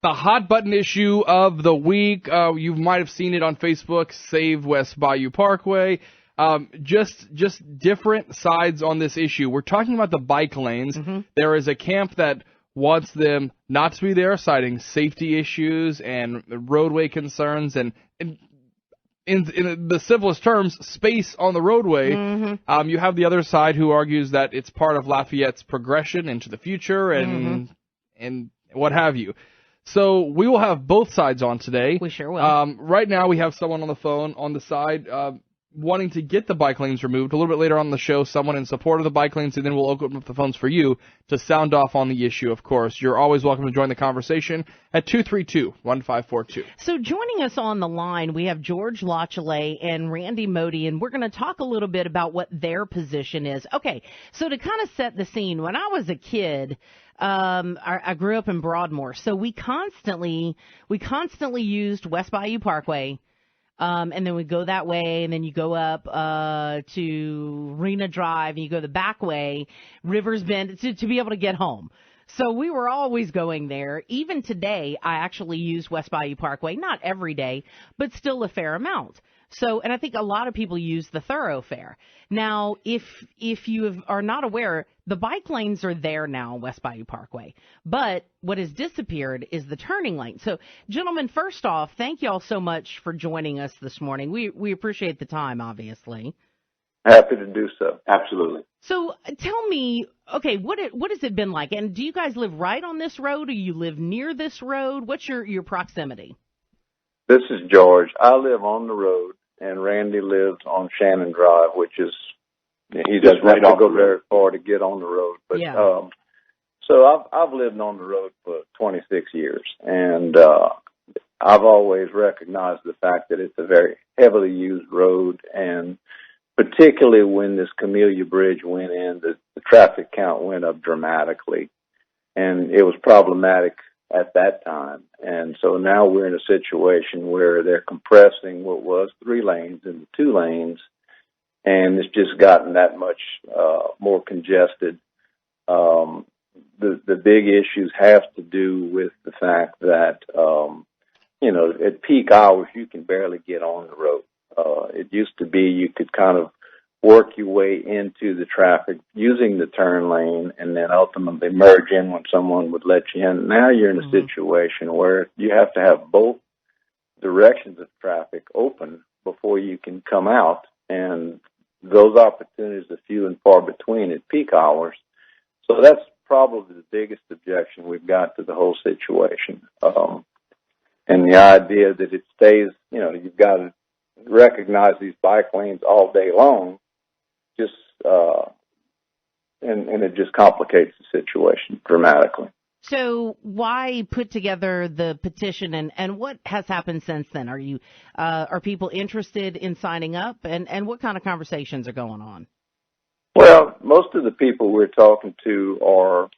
The hot button issue of the week. You might have seen it on Facebook. Save West Bayou Parkway. Just different sides on this issue. We're talking about the bike lanes. Mm-hmm. There is a camp that wants them not to be there, citing safety issues and roadway concerns, and in the simplest terms, space on the roadway. Mm-hmm. You have the other side who argues that it's part of Lafayette's progression into the future and what have you. So we will have both sides on today. We sure will. Right now we have someone on the phone on the side wanting to get the bike lanes removed. A little bit later on in the show, someone in support of the bike lanes, and then we'll open up the phones for you to sound off on the issue, of course. You're always welcome to join the conversation at 232-1542. So joining us on the line, we have George Lachelet and Randy Modi, and we're going to talk a little bit about what their position is. Okay, so to kind of set the scene, when I was a kid, I grew up in Broadmoor, so we constantly used West Bayou Parkway, and then we go that way, and then you go up to Rena Drive, and you go the back way, Rivers Bend, to be able to get home. So we were always going there. Even today, I actually use West Bayou Parkway, not every day, but still a fair amount. So, and I think a lot of people use the thoroughfare. Now, if you are not aware, the bike lanes are there now on West Bayou Parkway. But what has disappeared is the turning lane. So, gentlemen, first off, thank you all so much for joining us this morning. We appreciate the time, obviously. Happy to do so. Absolutely. So tell me, okay, what has it been like? And do you guys live right on this road, or you live near this road? What's your proximity? This is George. I live on the road, and Randy lives on Shannon Drive, which is, he doesn't have to go very far to get on the road. But, yeah. So I've lived on the road for 26 years, and I've always recognized the fact that it's a very heavily used road, and particularly when this Camellia Bridge went in, the traffic count went up dramatically, and it was problematic at that time. And so now we're in a situation where they're compressing what was 3 lanes into 2 lanes, and it's just gotten that much more congested. The big issues have to do with the fact that, at peak hours, you can barely get on the road. It used to be you could kind of work your way into the traffic using the turn lane and then ultimately merge in when someone would let you in. Now you're in a situation where you have to have both directions of traffic open before you can come out, and those opportunities are few and far between at peak hours. So that's probably the biggest objection we've got to the whole situation. And the idea that it stays, you've got to recognize these bike lanes all day long, and it just complicates the situation dramatically. So why put together the petition, and what has happened since then? Are people interested in signing up, and what kind of conversations are going on? Well, most of the people we're talking to are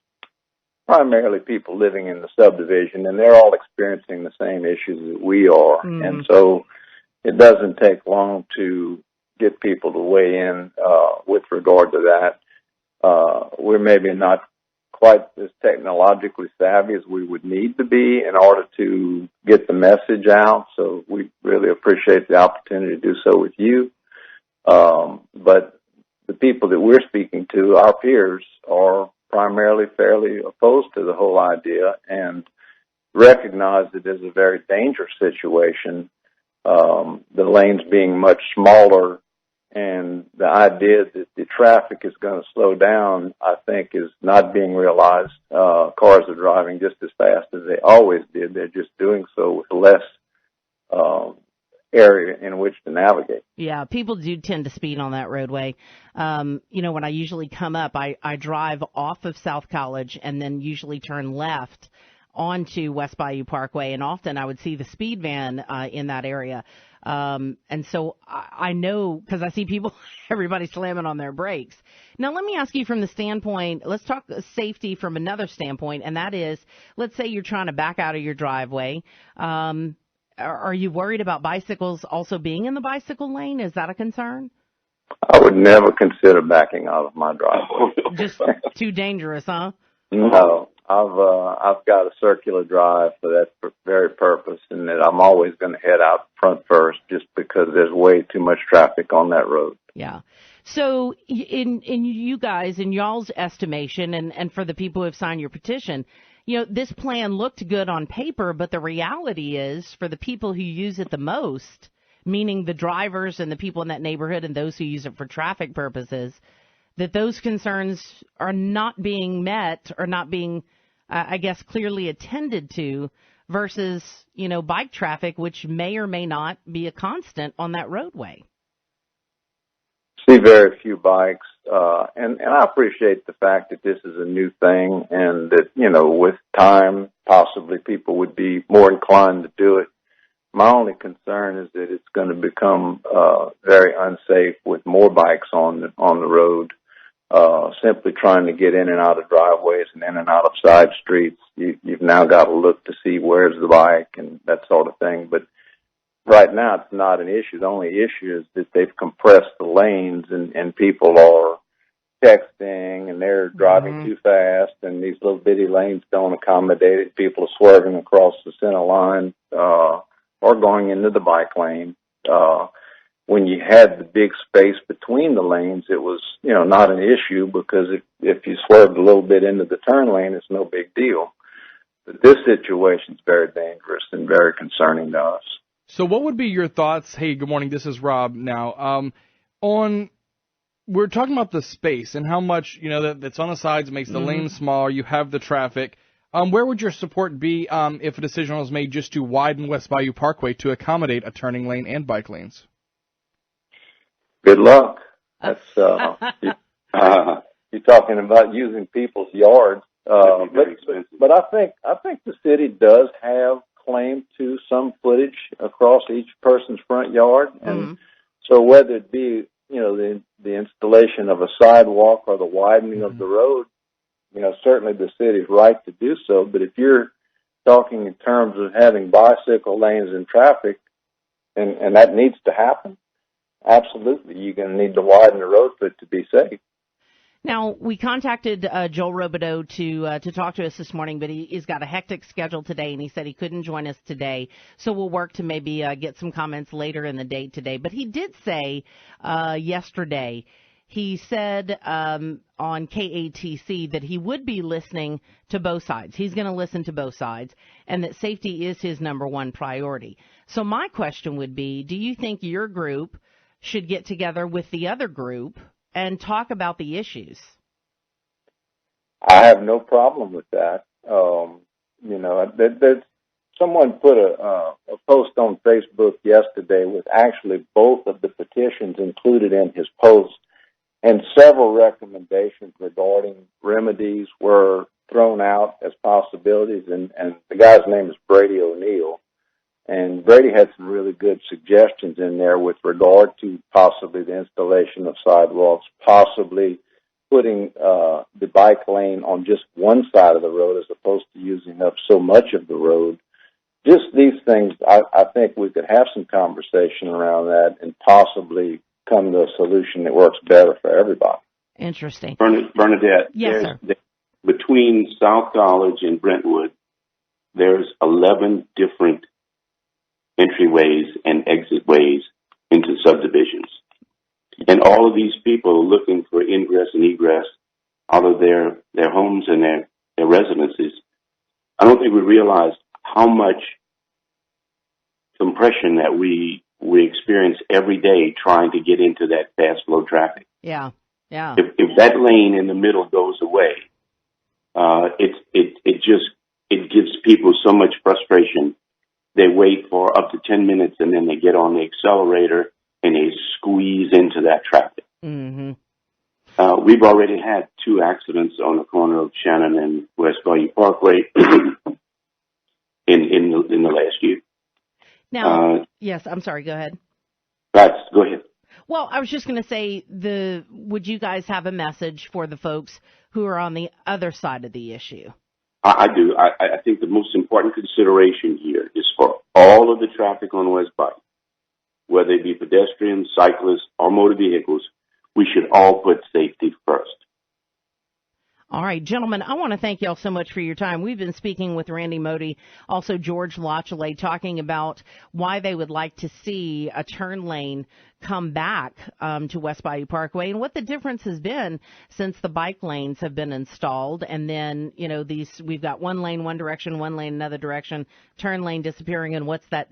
primarily people living in the subdivision, and they're all experiencing the same issues that we are. And so it doesn't take long to get people to weigh in with regard to that. We're maybe not quite as technologically savvy as we would need to be in order to get the message out, so we really appreciate the opportunity to do so with you. But the people that we're speaking to, our peers, are primarily fairly opposed to the whole idea and recognize it as a very dangerous situation, the lanes being much smaller, and the idea that the traffic is going to slow down, I think, is not being realized. Cars are driving just as fast as they always did. They're just doing so with less area in which to navigate. Yeah, people do tend to speed on that roadway. When I usually come up, I drive off of South College and then usually turn left onto West Bayou Parkway, and often I would see the speed van in that area. And so I know, because I see everybody slamming on their brakes. Now, let me ask you from the standpoint, let's talk safety from another standpoint, and that is, let's say you're trying to back out of your driveway. Are you worried about bicycles also being in the bicycle lane? Is that a concern? I would never consider backing out of my driveway. Just too dangerous, huh? No. I've got a circular drive for that very purpose, and that I'm always going to head out front first, just because there's way too much traffic on that road. Yeah. So in you guys, in y'all's estimation, and for the people who have signed your petition, this plan looked good on paper, but the reality is, for the people who use it the most, meaning the drivers and the people in that neighborhood and those who use it for traffic purposes, that those concerns are not being met or not being, I guess, clearly attended to, versus, bike traffic, which may or may not be a constant on that roadway. See very few bikes, and I appreciate the fact that this is a new thing, and that, with time, possibly people would be more inclined to do it. My only concern is that it's going to become very unsafe with more bikes on the road, simply trying to get in and out of driveways and in and out of side streets. You've now got to look to see where's the bike and that sort of thing, but right now, it's not an issue. The only issue is that they've compressed the lanes, and people are texting, and they're driving too fast, and these little bitty lanes don't accommodate it. People are swerving across the center line or going into the bike lane. When you had the big space between the lanes, it was, not an issue, because if you swerved a little bit into the turn lane, it's no big deal. But this situation is very dangerous and very concerning to us. So what would be your thoughts? Hey, good morning. This is Rob now. We're talking about the space and how much, that's on the sides makes the lane smaller. You have the traffic. Where would your support be if a decision was made just to widen West Bayou Parkway to accommodate a turning lane and bike lanes? Good luck. That's you're talking about using people's yards. But I think the city does have claim to some footage across each person's front yard, and so whether it be the installation of a sidewalk or the widening of the road, certainly the city's right to do so. But if you're talking in terms of having bicycle lanes and traffic, and that needs to happen, absolutely, you're going to need to widen the road for it to be safe. Now, we contacted Joel Robideau to talk to us this morning, but he's got a hectic schedule today, and he said he couldn't join us today. So we'll work to maybe get some comments later in the day today. But he did say yesterday, he said on KATC that he would be listening to both sides. He's going to listen to both sides, and that safety is his number one priority. So my question would be, do you think your group should get together with the other group and talk about the issues? I have no problem with that. Someone put a post on Facebook yesterday with actually both of the petitions included in his post, and several recommendations regarding remedies were thrown out as possibilities, and the guy's name is Brady O'Neill. And Brady had some really good suggestions in there with regard to possibly the installation of sidewalks, possibly putting the bike lane on just one side of the road as opposed to using up so much of the road. Just these things, I think we could have some conversation around that and possibly come to a solution that works better for everybody. Interesting. Bernadette, yes, sir. Between South College and Brentwood, there's 11 different entryways and exit ways into subdivisions. And all of these people are looking for ingress and egress out of their homes and their residences. I don't think we realize how much compression that we experience every day trying to get into that fast flow traffic. Yeah. If that lane in the middle goes away, it gives people so much frustration. They wait for up to 10 minutes, and then they get on the accelerator and they squeeze into that traffic. Mm-hmm. We've already had 2 accidents on the corner of Shannon and West Bayou Parkway in the last year. Now, yes, I'm sorry. Go ahead. Go ahead. Well, I was just going to say, would you guys have a message for the folks who are on the other side of the issue? I do. I think the most important consideration here is for all of the traffic on West Bayou, whether it be pedestrians, cyclists, or motor vehicles, we should all put safety first. All right, gentlemen, I want to thank y'all so much for your time. We've been speaking with Randy Modi, also George Lachele, talking about why they would like to see a turn lane come back to West Bayou Parkway and what the difference has been since the bike lanes have been installed. And then, we've got one lane, one direction, one lane, another direction, turn lane disappearing, and what's that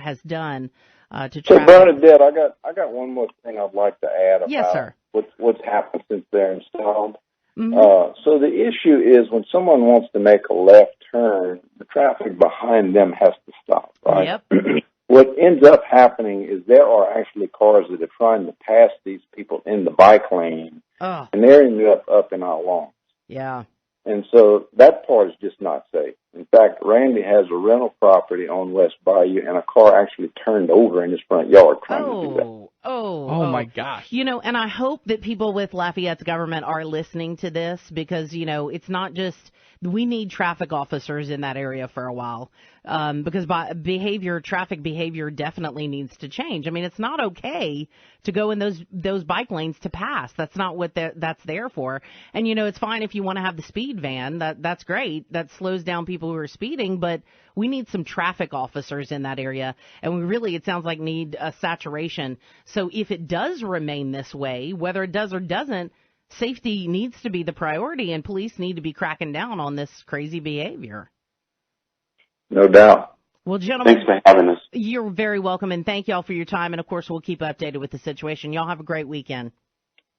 has done to traffic. So, Bernadette, I got one more thing I'd like to add about Yes, sir. what's happened since they're installed. Mm-hmm. So the issue is when someone wants to make a left turn, the traffic behind them has to stop, right? Yep. What ends up happening is there are actually cars that are trying to pass these people in the bike lane, and they're ending up in our lawns. Yeah. And so that part is just not safe. In fact, Randy has a rental property on West Bayou, and a car actually turned over in his front yard trying to do that. Oh, my gosh. And I hope that people with Lafayette's government are listening to this because, it's not just we need traffic officers in that area for a while because traffic behavior definitely needs to change. I mean, it's not okay to go in those bike lanes to pass. That's not what that's there for. And, it's fine if you want to have the speed van. That's great. That slows down people who are speeding, but we need some traffic officers in that area. And we really, it sounds like, need a saturation. So if it does remain this way, whether it does or doesn't, safety needs to be the priority, and police need to be cracking down on this crazy behavior. No doubt. Well, gentlemen, thanks for having us. You're very welcome, and thank y'all for your time. And, of course, we'll keep updated with the situation. Y'all have a great weekend.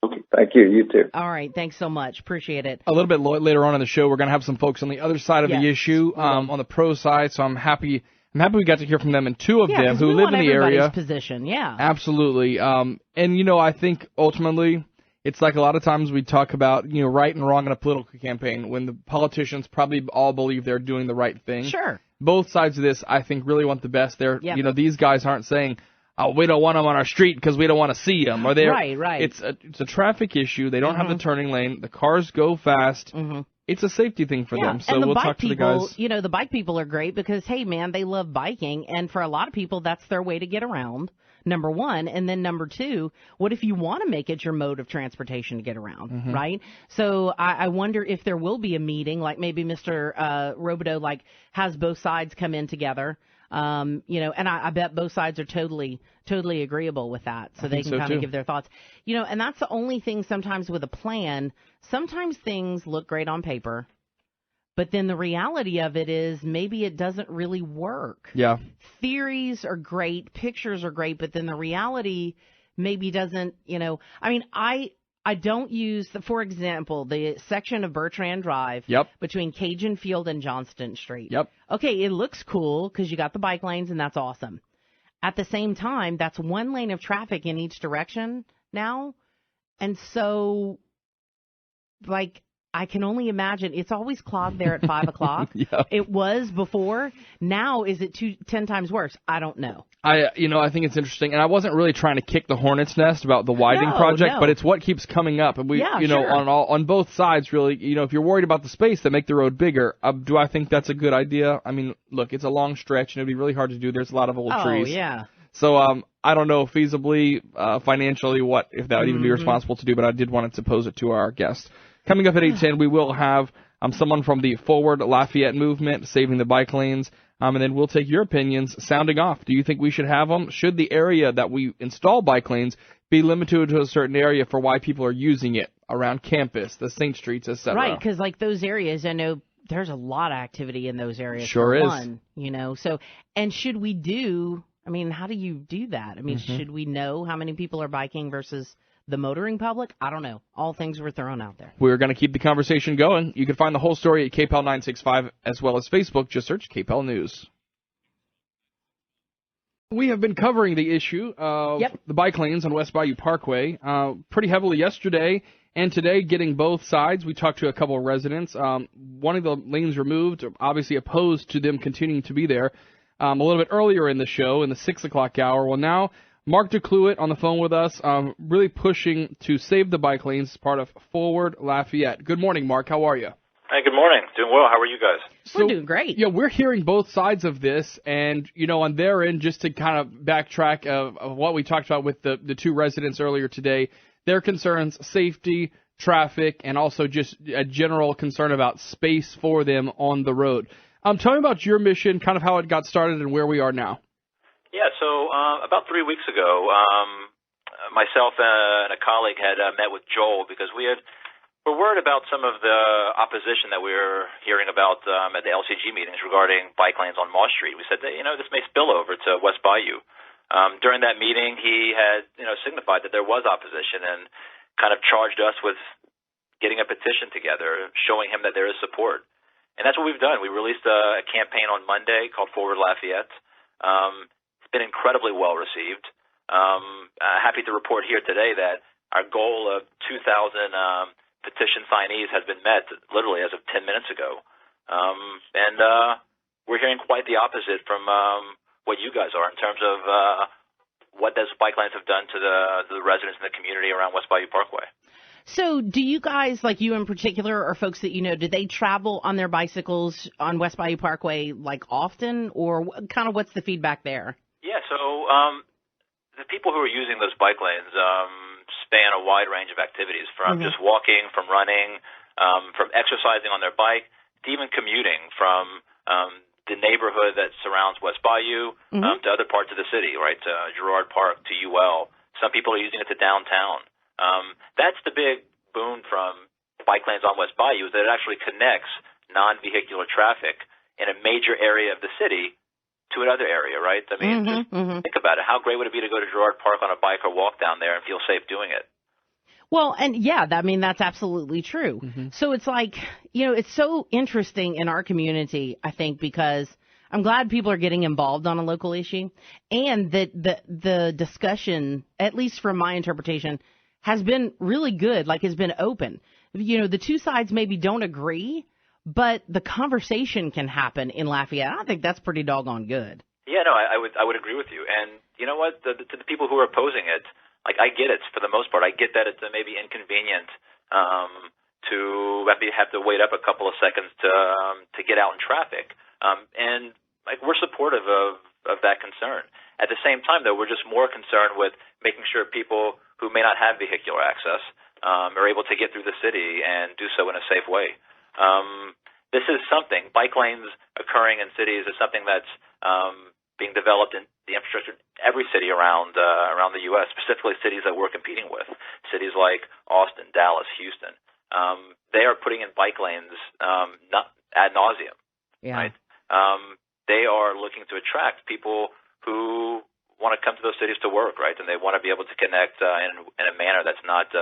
Okay. Thank you. You too. All right. Thanks so much. Appreciate it. A little bit later on in the show, we're going to have some folks on the other side of the issue, on the pro side, so I'm happy we got to hear from them, and two of them who live in the area. Position. Yeah. Absolutely. And, I think ultimately it's like a lot of times we talk about, right and wrong in a political campaign when the politicians probably all believe they're doing the right thing. Sure. Both sides of this, I think, really want the best. These guys aren't saying, oh, we don't want them on our street because we don't want to see them. Or right. It's a traffic issue. They don't have the turning lane. The cars go fast. Mm-hmm. It's a safety thing for them. So we'll talk to the guys. The bike people are great because, hey, man, they love biking. And for a lot of people, that's their way to get around, number one. And then number two, what if you want to make it your mode of transportation to get around, right? So I wonder if there will be a meeting, like maybe Mr. Robideau, has both sides come in together. And I bet both sides are totally agreeable with that. So they can kind of give their thoughts, and that's the only thing sometimes with a plan. Sometimes things look great on paper, but then the reality of it is maybe it doesn't really work. Yeah. Theories are great. Pictures are great. But then the reality maybe doesn't, I don't use, for example, the section of Bertrand Drive between Cajun Field and Johnston Street. Yep. Okay, it looks cool because you got the bike lanes and that's awesome. At the same time, that's one lane of traffic in each direction now. And so, I can only imagine it's always clogged there at 5 o'clock. Yep. It was before. Now, is it 10 times worse? I don't know. I think it's interesting, and I wasn't really trying to kick the hornet's nest about the widening project, but it's what keeps coming up, and we, on both sides, really, if you're worried about the space, that make the road bigger. Do I think that's a good idea? I mean, look, it's a long stretch, and it'd be really hard to do. There's a lot of old trees. Oh, yeah. So, I don't know feasibly, financially, if that would even be responsible to do, but I did want to pose it to our guest. Coming up at 8:10, we will have someone from the Forward Lafayette movement, Saving the Bike Lanes, and then we'll take your opinions sounding off. Do you think we should have them? Should the area that we install bike lanes be limited to a certain area for why people are using it around campus, the St. Streets, etc.? Right, because those areas, I know there's a lot of activity in those areas. Sure is. One, so, and should we how do you do that? I mean, should we know how many people are biking versus the motoring public? I don't know. All things were thrown out there. We're going to keep the conversation going. You can find the whole story at KPEL 965 as well as Facebook. Just search KPEL News. We have been covering the issue of the bike lanes on West Bayou Parkway pretty heavily yesterday and today, getting both sides. We talked to a couple of residents. One of the lanes removed, obviously opposed to them continuing to be there. A little bit earlier in the show, in the 6 o'clock hour. Well, now Mark DeCluitt on the phone with us, really pushing to save the bike lanes as part of Forward Lafayette. Good morning, Mark. How are you? Hey, good morning. Doing well. How are you guys? We're doing great. Yeah, we're hearing both sides of this, and, on their end, just to kind of backtrack of what we talked about with the two residents earlier today, their concerns, safety, traffic, and also just a general concern about space for them on the road. Tell me about your mission, kind of how it got started and where we are now. Yeah, so about 3 weeks ago, myself and a colleague had met with Joel because we're worried about some of the opposition that we were hearing about at the LCG meetings regarding bike lanes on Moss Street. We said that, this may spill over to West Bayou. During that meeting, he had, signified that there was opposition and kind of charged us with getting a petition together, showing him that there is support. And that's what we've done. We released a campaign on Monday called Forward Lafayette. It's been incredibly well received. Happy to report here today that our goal of 2,000 petition signees has been met literally as of 10 minutes ago. And we're hearing quite the opposite from what you guys are in terms of what those bike lanes have done to the residents in the community around West Bayou Parkway. So do you guys, like you in particular, or folks that do they travel on their bicycles on West Bayou Parkway like often, or kind of what's the feedback there? Yeah, so the people who are using those bike lanes span a wide range of activities, from just walking, from running, from exercising on their bike, to even commuting from the neighborhood that surrounds West Bayou to other parts of the city, right, to Girard Park, to UL. Some people are using it to downtown. That's the big boon from bike lanes on West Bayou, is that it actually connects non-vehicular traffic in a major area of the city to another area, right? I mean, think about it. How great would it be to go to Girard Park on a bike or walk down there and feel safe doing it? Well, and that's absolutely true. So it's like, it's so interesting in our community, I think, because I'm glad people are getting involved on a local issue, and that the discussion, at least from my interpretation, has been really good, like has been open. The two sides maybe don't agree, but the conversation can happen in Lafayette. I think that's pretty doggone good. Yeah, no, I would agree with you. And you know what? To the people who are opposing it, like, I get it for the most part. I get that it's maybe inconvenient to have to wait up a couple of seconds to get out in traffic. And like, we're supportive of that concern. At the same time, though, we're just more concerned with making sure people who may not have vehicular access are able to get through the city and do so in a safe way. This is something, bike lanes occurring in cities is something that's being developed in the infrastructure in every city around the U.S., specifically cities that we're competing with, cities like Austin, Dallas, Houston. They are putting in bike lanes not ad nauseum, right? They are looking to attract people who want to come to those cities to work, right? And they want to be able to connect in a manner that's not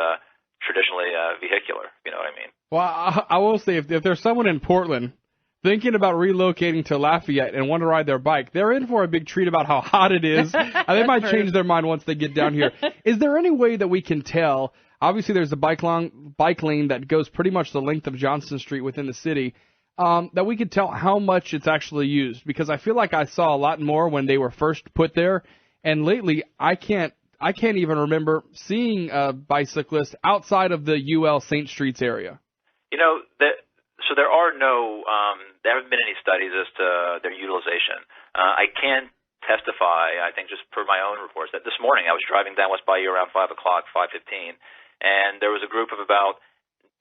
traditionally vehicular. You know what I mean? Well, I will say, if there's someone in Portland thinking about relocating to Lafayette and want to ride their bike, they're in for a big treat about how hot it is. They might change their mind once they get down here. Is there any way that we can tell? Obviously, there's a bike lane that goes pretty much the length of Johnson Street within the city, that we could tell how much it's actually used. Because I feel like I saw a lot more when they were first put there, and lately I can't even remember seeing bicyclists outside of the UL St. Streets area. So there haven't been any studies as to their utilization. I can testify, I think just per my own reports, that this morning I was driving down West Bayou around 5 o'clock, 5:15, and there was a group of about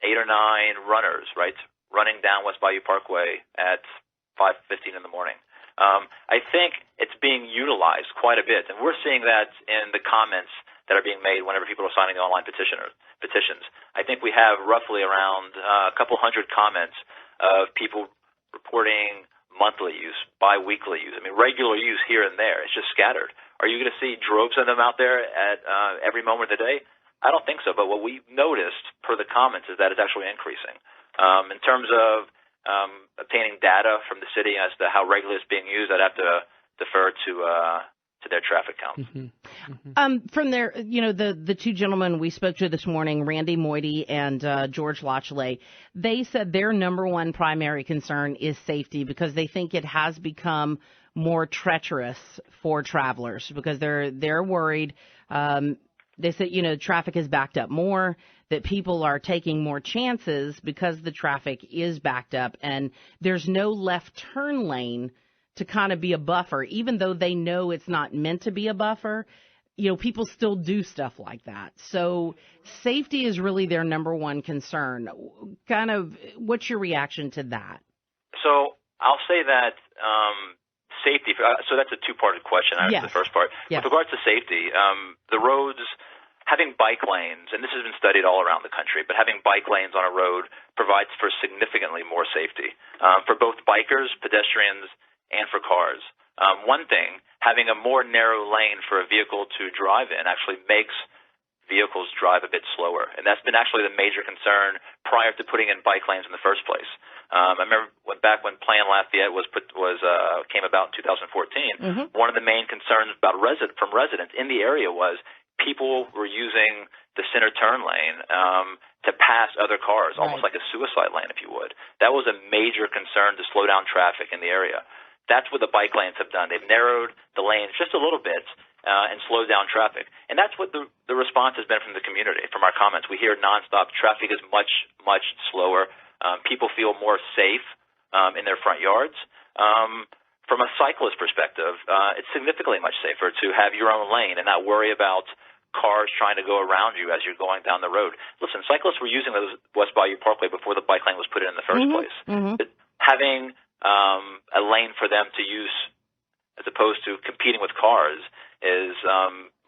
8 or 9 runners, right, running down West Bayou Parkway at 5:15 in the morning. I think it's being utilized quite a bit, and we're seeing that in the comments that are being made whenever people are signing the online petitions. I think we have roughly around a couple hundred comments of people reporting monthly use, bi-weekly use. I mean, regular use here and there. It's just scattered. Are you going to see droves of them out there at every moment of the day? I don't think so, but what we noticed per the comments is that it's actually increasing. In terms of obtaining data from the city as to how regularly it's being used, I'd have to defer to their traffic counts. From there, the two gentlemen we spoke to this morning, Randy Moidy and George Lochley, they said their number one primary concern is safety, because they think it has become more treacherous for travelers because they're worried. They said, traffic is backed up more, that people are taking more chances because the traffic is backed up, and there's no left turn lane to kind of be a buffer, even though they know it's not meant to be a buffer. people still do stuff like that. So safety is really their number one concern. Kind of, what's your reaction to that? So I'll say that safety. So that's a two-parted question. Yes. The first part. Yes. With regards to safety, the roads, having bike lanes, and this has been studied all around the country, but having bike lanes on a road provides for significantly more safety for both bikers, pedestrians, and for cars. One thing, having a more narrow lane for a vehicle to drive in actually makes vehicles drive a bit slower, and that's been actually the major concern prior to putting in bike lanes in the first place. I remember back when Plan Lafayette came about in 2014. One of the main concerns about from residents in the area was people were using the center turn lane to pass other cars, almost like a suicide lane, if you would. That was a major concern to slow down traffic in the area. That's what the bike lanes have done. They've narrowed the lanes just a little bit and slowed down traffic. And that's what the response has been from the community, from our comments. We hear nonstop traffic is much, much slower. People feel more safe in their front yards. From a cyclist perspective, it's significantly much safer to have your own lane and not worry about cars trying to go around you as you're going down the road. Listen, cyclists were using the West Bayou Parkway before the bike lane was put in the first place. But having a lane for them to use as opposed to competing with cars is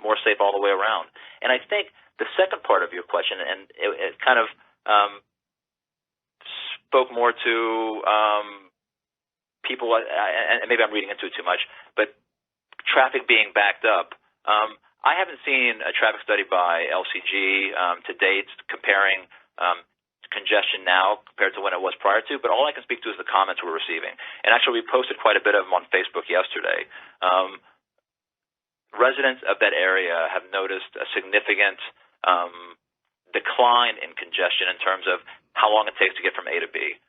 more safe all the way around. And I think the second part of your question, and it kind of spoke more to people, and maybe I'm reading into it too much, but traffic being backed up. I haven't seen a traffic study by LCG to date comparing congestion now compared to when it was prior to, but all I can speak to is the comments we're receiving. And actually, we posted quite a bit of them on Facebook yesterday. Residents of that area have noticed a significant decline in congestion in terms of how long it takes to get from A to B.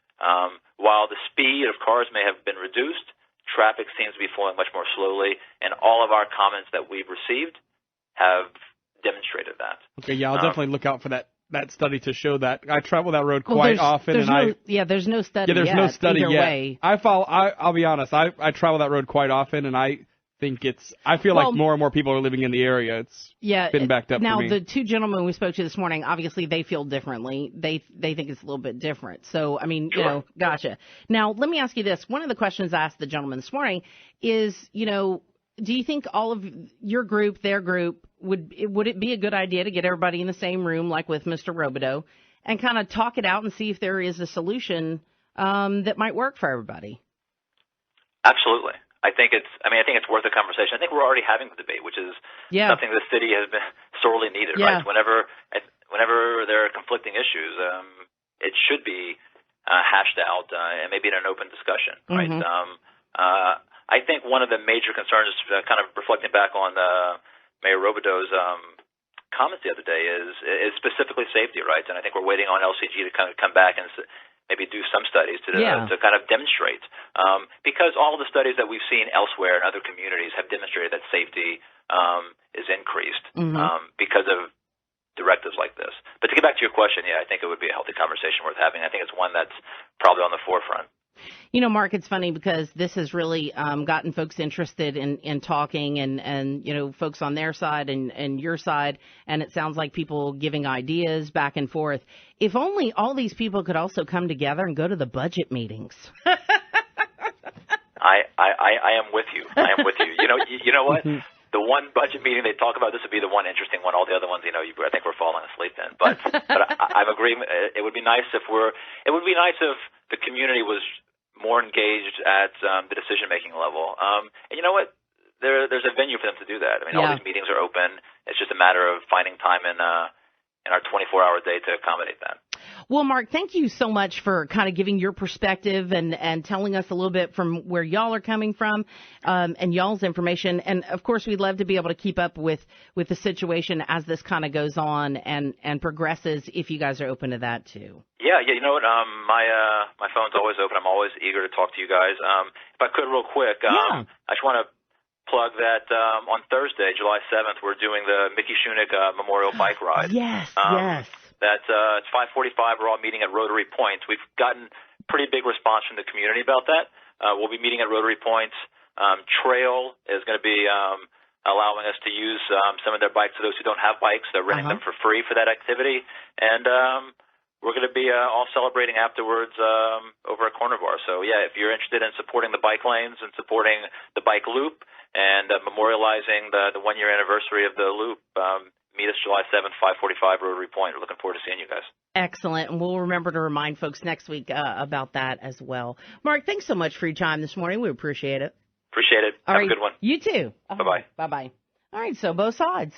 While the speed of cars may have been reduced, traffic seems to be flowing much more slowly, and all of our comments that we've received have demonstrated that. Okay, yeah, I'll definitely look out for that study to show that. I travel that road quite often, there's no study. There's no study yet. Way. I'll be honest. I travel that road quite often, and I think I feel like more and more people are living in the area. It's been backed up now, for me. the two gentlemen we spoke to this morning, obviously they feel differently. They think it's a little bit different. So, I mean, gotcha. Now, let me ask you this. One of the questions I asked the gentleman this morning is, do you think all of your group, their group, would it be a good idea to get everybody in the same room, like with Mr. Robideau, and kind of talk it out and see if there is a solution that might work for everybody? Absolutely. I think it's worth a conversation. I think we're already having the debate, which is something the city has been sorely needed, right? Whenever there are conflicting issues, it should be hashed out and maybe in an open discussion, right? I think one of the major concerns, kind of reflecting back on Mayor Robideau's comments the other day, is specifically safety, right? And I think we're waiting on LCG to kind of come back and maybe do some studies to kind of demonstrate. Because all the studies that we've seen elsewhere in other communities have demonstrated that safety is increased because of directives like this. But to get back to your question, I think it would be a healthy conversation worth having. I think it's one that's probably on the forefront. Mark, it's funny because this has really gotten folks interested in talking and folks on their side and your side. And it sounds like people giving ideas back and forth. If only all these people could also come together and go to the budget meetings. I am with you. I am with you. You know what? The one budget meeting they talk about, this would be the one interesting one. All the other ones, I think we're falling asleep in. But I'm agreeing. It would be nice if the community was more engaged at the decision-making level. And you know what? There's a venue for them to do that. I mean, all these meetings are open. It's just a matter of finding time in our 24-hour day to accommodate that. Well, Mark, thank you so much for kind of giving your perspective and telling us a little bit from where y'all are coming from and y'all's information. And, of course, we'd love to be able to keep up with the situation as this kind of goes on and progresses if you guys are open to that, too. Yeah, you know what? My phone's always open. I'm always eager to talk to you guys. If I could, real quick, I just want to plug that on Thursday, July 7th, we're doing the Mickey Shunick Memorial Bike Ride. Yes. It's 5:45. We're all meeting at Rotary Point. We've gotten pretty big response from the community about that. We'll be meeting at Rotary Point. Trail is going to be allowing us to use some of their bikes for those who don't have bikes. They're renting them for free for that activity. And we're going to be all celebrating afterwards over at Corner Bar. So, yeah, if you're interested in supporting the bike lanes and supporting the bike loop and memorializing the one-year anniversary of the loop, meet us July 7th, 545 Rotary Point. We're looking forward to seeing you guys. Excellent. And we'll remember to remind folks next week about that as well. Mark, thanks so much for your time this morning. We appreciate it. Appreciate it. Have a good one. You too. Bye-bye. Bye-bye. All right, so both sides.